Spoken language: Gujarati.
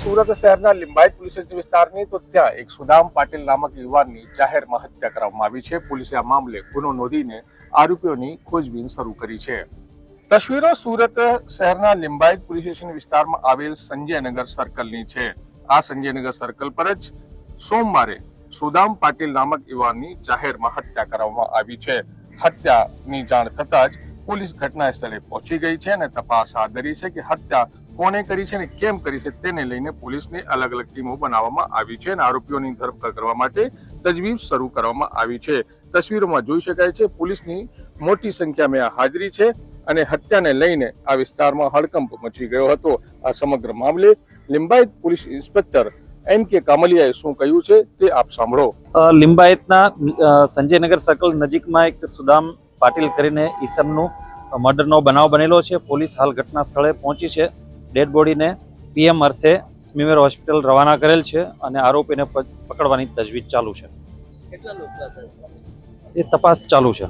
સુરત શહેરના લિંબાયત પોલીસ સ્ટેશન વિસ્તારની તો ત્યાં એક સુદામ પાટીલ નામક યુવાનની જાહેરમાં હત્યા કરવામાં આવી છે। પોલીસે આ મામલે ગુનો નોંધીને આરોપીઓની ખોજબીન શરૂ કરી છે। તસવીરો સુરત શહેરના લિંબાયત પોલીસ સ્ટેશન વિસ્તારમાં આવેલ સંજયનગર સર્કલની છે। આ સંજયનગર સર્કલ પર જ સોમવારે સુદામ પાટીલ નામક યુવાનની જાહેરમાં હત્યા કરવામાં આવી છે। હત્યાની જાણ થતાં જ પોલીસ ઘટના સ્થળે પહોંચી ગઈ છે અને તપાસ હાથ ધરી છે કે હત્યા કોણે કરી છે અને કેમ કરી છે તેને લઈને પોલીસની અલગ અલગ ટીમો બનાવવામાં આવી છે અને આરોપીઓની ધરપકડ કરવા માટે તજવીજ શરૂ કરવામાં આવી છે। તસવીરોમાં જોઈ શકાય છે પોલીસની મોટી સંખ્યામાં હાજરી છે અને હત્યાને લઈને આ વિસ્તારમાં હડકંપ મચી ગયો હતો। આ સમગ્ર મામલે લિંબાયત પોલીસ ઇન્સ્પેક્ટર એમ કે કામલિયાએ શું કહ્યું છે તે આપ સાંભળો। લિંબાયતના સંજયનગર સર્કલ નજીકમાં એક સુદામ પાટીલ કરીને ઈસમનું મર્ડરનો બનાવ બનેલો છે। પોલીસ હાલ ઘટના સ્થળે પહોંચી છે। ડેડ બોડીને પીએમ અર્થે સ્મીમેર હોસ્પિટલ રવાના કરેલ છે અને આરોપીને પકડવાની તજવીજ ચાલુ છે। એ તપાસ ચાલુ છે।